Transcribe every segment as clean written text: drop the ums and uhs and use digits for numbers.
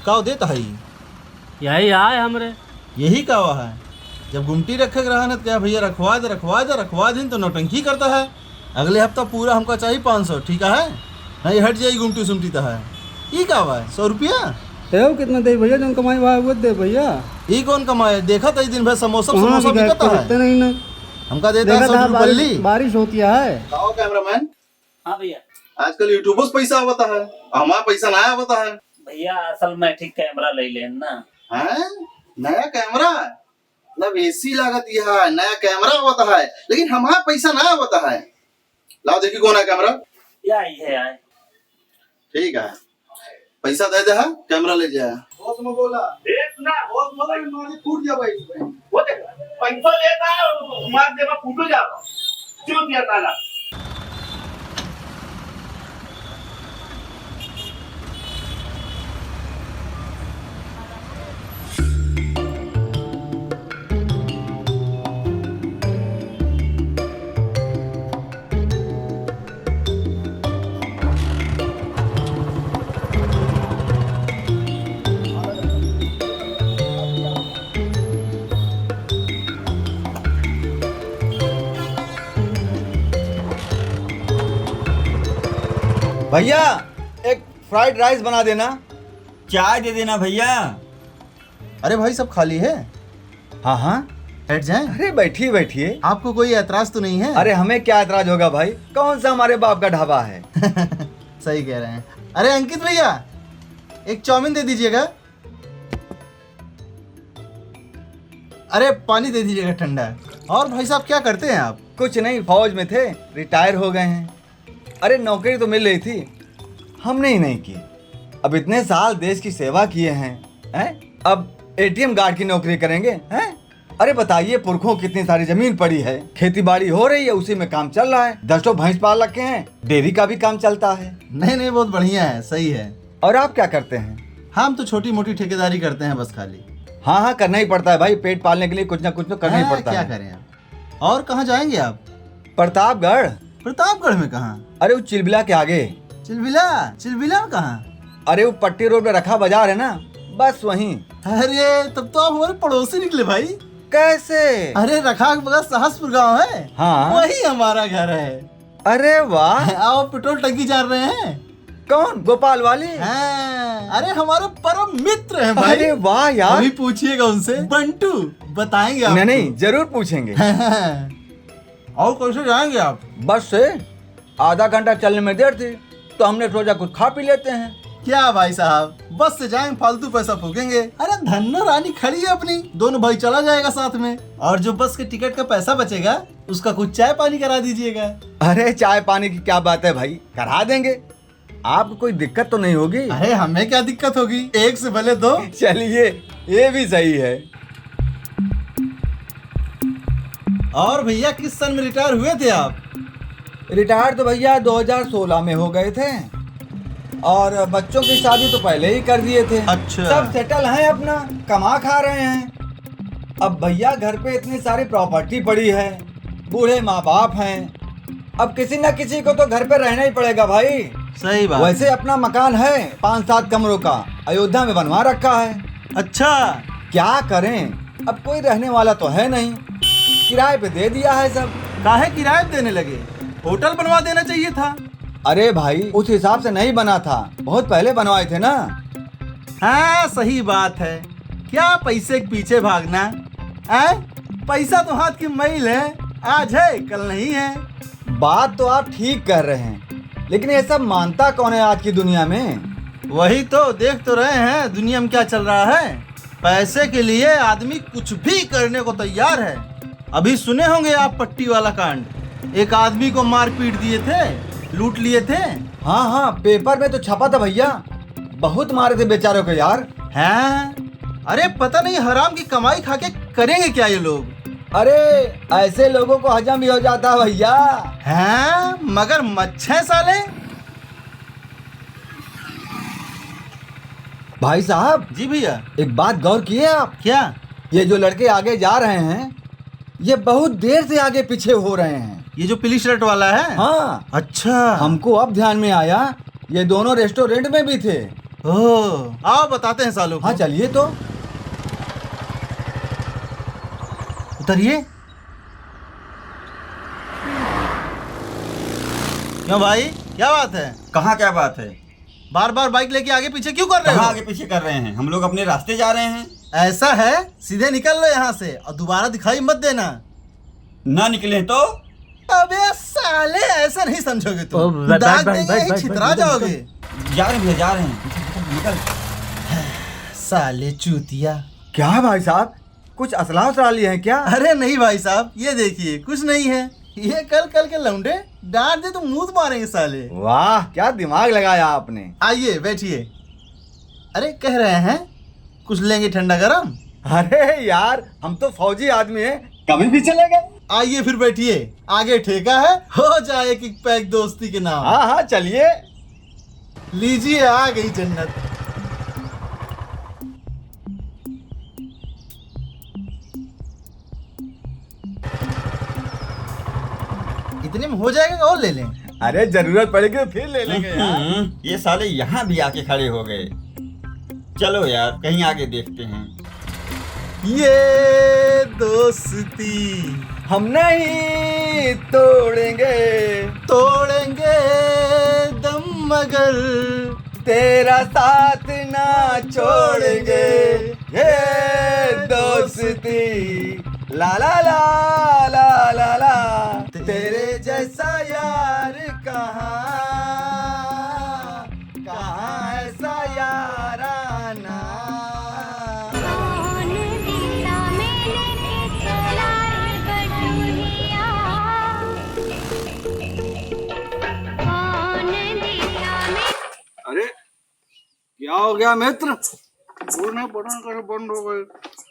काव देता है यही आए हमरे। यही कावा है। जब गुमटी रखे रहा न क्या भैया रखवा दे तो नौटंकी करता है। अगले हफ्ता पूरा हमका चाहिए 500, ठीक है? नहीं हट जाएगी गुमटी सुमटी तो है। ये कावा है 100 रुपया। कितना दे भैया? जो कमाई वो दे भैया। ये कौन कमाए? देखा था दिन भर समोसा बिकता है। नहीं ना हमका देता है 100 रुपये। बारिश होती है। आओ कैमरामैन। हाँ भैया। आजकल यूट्यूब से पैसा आवता है, हमारा पैसा ना आवता है। भैया असल में ठीक कैमरा ले लेन ना। हैं? नया कैमरा मतलब एसी लागत है, नया कैमरा आवता है, लेकिन हमारा पैसा ना आवता है। लाओ देखी कौन है कैमरा। यही है आए। ठीक है, पैसा दे दे, कैमरा ले जाए। बॉस में बोला बॉस बोला मारे फूट गया भाई। वो देख पैसा लेता है मार देवा फूट जा रहा क्यों दिया ताला। भैया एक फ्राइड राइस बना देना। चाय दे देना भैया। अरे भाई सब खाली है? हाँ हाँ बैठ जाएं। अरे बैठिए बैठिए। आपको कोई ऐतराज तो नहीं है? अरे हमें क्या ऐतराज होगा भाई, कौन सा हमारे बाप का ढाबा है। सही कह रहे हैं। अरे अंकित भैया एक चाउमीन दे दीजिएगा। अरे पानी दे दीजिएगा ठंडा। और भाई साहब क्या करते हैं आप? कुछ नहीं, फौज में थे, रिटायर हो गए हैं। अरे नौकरी तो मिल रही थी, हमने ही नहीं की। अब इतने साल देश की सेवा किए हैं, अब एटीएम गार्ड की नौकरी करेंगे हैं? अरे बताइए, पुरखों कितनी सारी जमीन पड़ी है, खेती बाड़ी हो रही है, उसी में काम चल रहा है। 10 भैंस पाल रखे हैं, डेयरी का भी काम चलता है। नहीं बहुत बढ़िया है, सही है। और आप क्या करते हैं? हम तो छोटी मोटी ठेकेदारी करते हैं बस खाली। हाँ हाँ करना ही पड़ता है भाई, पेट पालने के लिए कुछ ना कुछ तो करना ही पड़ता क्या है। करें आप? और कहाँ जाएंगे आप? प्रतापगढ़। प्रतापगढ़ में कहाँ? अरे वो चिलबिला के आगे। चिलबिला में कहाँ? अरे वो पट्टी रोड पे रखा बाजार है ना, बस वहीं। अरे तब तो आप हमारे पड़ोसी निकले भाई। कैसे? अरे रखा के बगल सहसपुर गाँव है, हाँ वही हमारा घर है। अरे वाह। आप पेट्रोल टंकी जान रहे हैं? कौन? गोपाल वाली? हाँ, अरे हमारे परम मित्र हैं भाई। अरे वाह यार। अभी पूछिएगा उनसे, बंटू बताएंगे आपको। नहीं जरूर पूछेंगे। और कैसे जाएंगे आप? बस से आधा घंटा चलने में देर थी तो हमने सोचा कुछ खा पी लेते हैं। क्या भाई साहब, बस से जाएंगे फालतू पैसा फूकेंगे? अरे धन्ना रानी खड़ी है अपनी, दोनों भाई चला जाएगा साथ में। और जो बस के टिकट का पैसा बचेगा उसका कुछ चाय पानी करा दीजिएगा। अरे चाय पानी की क्या बात है भाई, करा देंगे। आपको कोई दिक्कत तो नहीं होगी? अरे हमें क्या दिक्कत होगी, एक से भले दो। चलिए ये भी सही है। और भैया किस सन में रिटायर हुए थे आप? रिटायर तो भैया 2016 में हो गए थे, और बच्चों की शादी तो पहले ही कर दिए थे। अच्छा। सब सेटल हैं, अपना कमा खा रहे हैं। अब भैया घर पे इतनी सारी प्रॉपर्टी पड़ी है, बूढ़े माँ बाप हैं, अब किसी न किसी को तो घर पे रहना ही पड़ेगा भाई। सही बात। वैसे अपना मकान है 5-7 कमरों का, अयोध्या में बनवा रखा है। अच्छा। क्या करें, अब कोई रहने वाला तो है नहीं, किराए पे दे दिया है सब। काहे किराए देने लगे? होटल बनवा देना चाहिए था। अरे भाई उस हिसाब से नहीं बना था, बहुत पहले बनवाए थे ना। हाँ सही बात है, क्या पैसे के पीछे भागना है? पैसा तो हाथ की मैल है, आज है कल नहीं है। बात तो आप ठीक कर रहे हैं, लेकिन ये सब मानता कौन है आज की दुनिया में? वही तो देख तो रहे हैं दुनिया में क्या चल रहा है। पैसे के लिए आदमी कुछ भी करने को तैयार है। अभी सुने होंगे आप पट्टी वाला कांड, एक आदमी को मार पीट दिए थे, लूट लिए थे। हाँ हाँ पेपर में तो छपा था भैया, बहुत मारे थे बेचारों को यार। हैं? अरे पता नहीं हराम की कमाई खा के करेंगे क्या ये लोग। अरे ऐसे लोगों को हजम भी हो जाता है भैया। हैं? मगर मच्छे साले। भाई साहब। जी भैया। एक बात गौर किए आप? क्या? ये जो लड़के आगे जा रहे हैं, ये बहुत देर से आगे पीछे हो रहे हैं। ये जो पीली शर्ट वाला है? हाँ। अच्छा। हमको अब ध्यान में आया, ये दोनों रेस्टोरेंट में भी थे। ओह, आओ बताते हैं सालों को। हाँ चलिए तो। उतरिए। क्यों भाई, क्या बात है? कहाँ क्या बात है? बार बार बाइक लेके आगे पीछे क्यों कर रहे कहाँ हो? आगे पीछे कर रहे हैं? हम लोग अपने रास्ते जा रहे हैं। ऐसा है, सीधे निकल लो यहाँ से और दोबारा दिखाई मत देना। ना निकले तो? अबे साले, ऐसा नहीं समझोगे ओ, तुम। बैठ, दाग बैठ, देंगे, बैठ, यहीं बैठ, छितरा बैठ, जाओगे। जा रहे हैं भैया, जा रहे हैं। निकल। साले चूतिया। क्या भाई साहब, कुछ असला उसला लिए हैं क्या? अरे नहीं भाई साहब, ये देखिए कुछ नहीं है। ये कल कल के लौंडे डांट दे तो मुंह मारेंगे साले। वाह, क्या दिमाग लगाया आपने। आइए बैठिए। अरे कह रहे हैं कुछ लेंगे ठंडा गरम? अरे यार, हम तो फौजी आदमी हैं, कभी भी चलेंगे। आइए फिर बैठिए, आगे ठेका है, हो जाए एक एक पैक दोस्ती के नाम। हाँ हाँ चलिए। लीजिए, आ गई जन्नत। इतने में हो जाएगा, और ले लें। अरे जरूरत पड़ेगी तो फिर ले लेंगे यार। ये साले यहाँ भी आके खड़े हो गए। चलो यार, कहीं आगे देखते हैं। ये दोस्ती हम नहीं तोड़ेंगे, तोड़ेंगे दम मगर तेरा साथ ना छोड़ेंगे। ये दोस्ती ला ला ला ला ला ला, तेरे जैसा यार कहाँ, कहाँ ऐसा याराना। कौन दिया मैंने चला बटुहिया, कौन दिया मैं। अरे क्या हो गया मित्र? पूर्ण बटन कर बंद हो गए।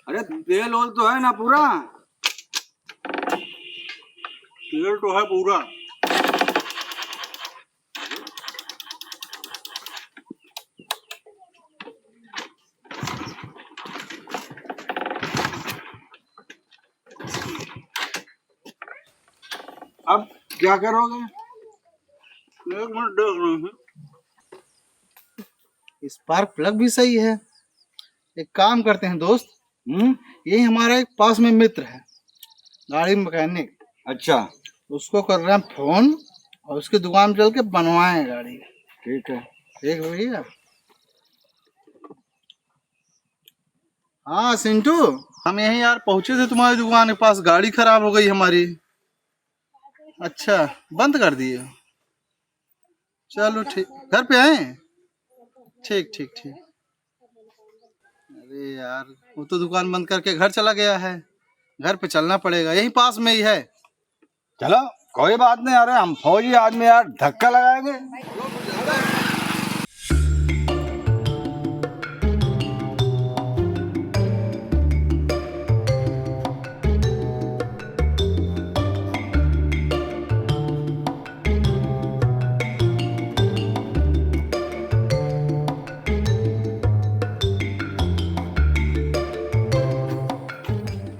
अरे तेल ओल तो है ना पूरा? तेल तो है पूरा। अब क्या करोगे? एक मिनट देख रहे हैं। स्पार्क प्लग भी सही है। एक काम करते हैं दोस्त, यही हमारा एक पास में मित्र है, गाड़ी मैकेनिक। अच्छा उसको कर रहे हैं फोन और उसकी दुकान में चल के बनवाएं गाड़ी। ठीक है। ठीक है भैया। हाँ सिंटू, हम यहीं यार पहुंचे थे तुम्हारी दुकान के पास, गाड़ी खराब हो गई हमारी। अच्छा, बंद कर दिए? चलो ठीक, घर पे आए? ठीक ठीक ठीक। अरे यार, वो तो दुकान बंद करके घर चला गया है। घर पे चलना पड़ेगा, यहीं पास में ही है। चलो कोई बात नहीं। अरे हम फौजी आदमी यार, धक्का लगाएंगे।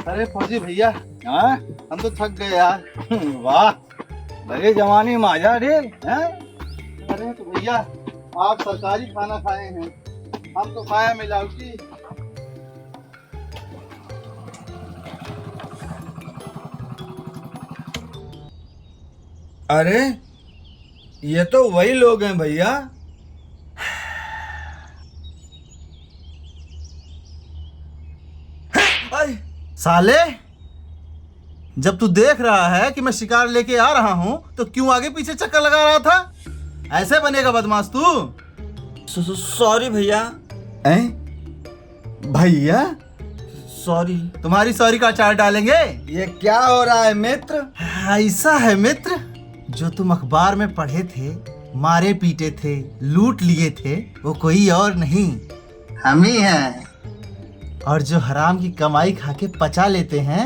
अरे फौजी भैया, हाँ हम तो थक गए यार। वाह, बड़े जवानी में आजा रे हैं। अरे तो भैया, आप सरकारी खाना खाए हैं, हम तो खाया मिलावटी। अरे ये तो वही लोग हैं भैया। अरे साले, जब तू देख रहा है कि मैं शिकार लेके आ रहा हूँ तो क्यों आगे पीछे चक्कर लगा रहा था? ऐसे बनेगा बदमाश तू? सॉरी भैया। हैं? भैया सॉरी? तुम्हारी सॉरी का अचार डालेंगे। ये क्या हो रहा है मित्र? ऐसा है मित्र, जो तुम अखबार में पढ़े थे, मारे पीटे थे, लूट लिए थे, वो कोई और नहीं, हम ही हैं। और जो हराम की कमाई खा के पचा लेते हैं,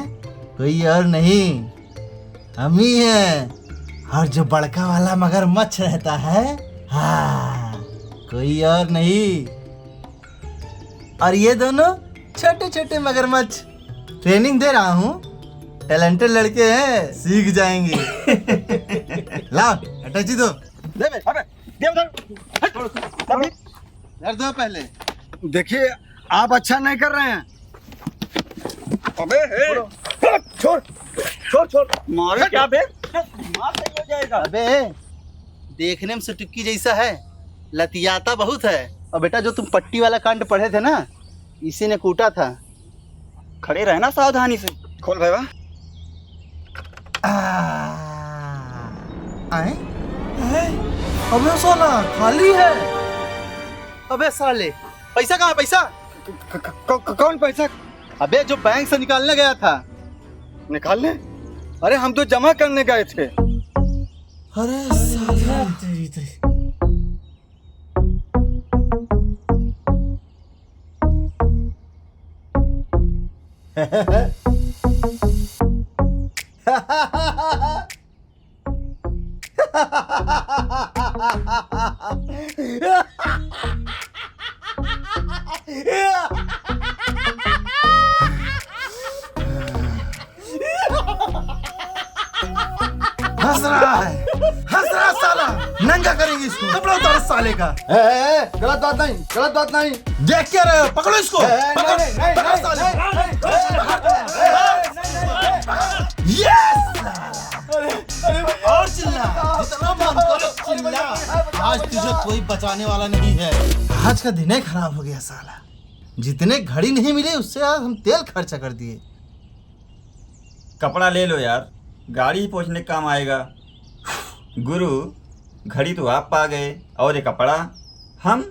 कोई और नहीं, हम ही हैं। और जो बड़का वाला मगरमच्छ रहता है, हाँ, कोई और नहीं। और ये दोनों छोटे छोटे मगरमच्छ, ट्रेनिंग दे रहा हूँ, टैलेंटेड लड़के हैं, सीख जाएंगे। लाओ अटैची दो। दे बे, अबे दे उधर। धर दो पहले। देखिए आप अच्छा नहीं कर रहे हैं। अबे हे छोड़ छोड़ छोड़ मारे क्या बे? मार सही हो जाएगा। अबे देखने में सुटुक्की जैसा है, लतियाता बहुत है। और बेटा जो तुम पट्टी वाला कांड पढ़े थे ना, इसी ने कूटा था। खड़े रहना सावधानी से। खोल भाई वाह। आए? अबे साला खाली है। अबे साले पैसा कहाँ है पैसा? कौन पैसा अबे जो बैंक से निकालने गया था। निकालने? अरे हम तो जमा करने गए थे। अरे साला तेरी तेरी। हंस रहा है, हंस रहा साला। नंगा करेंगे इसको, कपड़ा उतारो साले का। गलत बात नहीं, गलत बात नहीं। देख क्या रहे हो? पकड़ो इसको। पकड़ो, नहीं, पकड़ो नहीं, साले। नहीं, यस! और चिल्ला, जितना मन करो चिल्ला। आज तुझे कोई बचाने वाला नहीं है। आज का दिन ही खराब हो गया साला। जितने घड़ी नहीं मिले उससे आज हम तेल खर्चा कर दिए। कपड़ा ले लो यार, गाड़ी ही पहुंचने का काम आएगा। गुरु, घड़ी तो आप पा गए और ये कपड़ा हम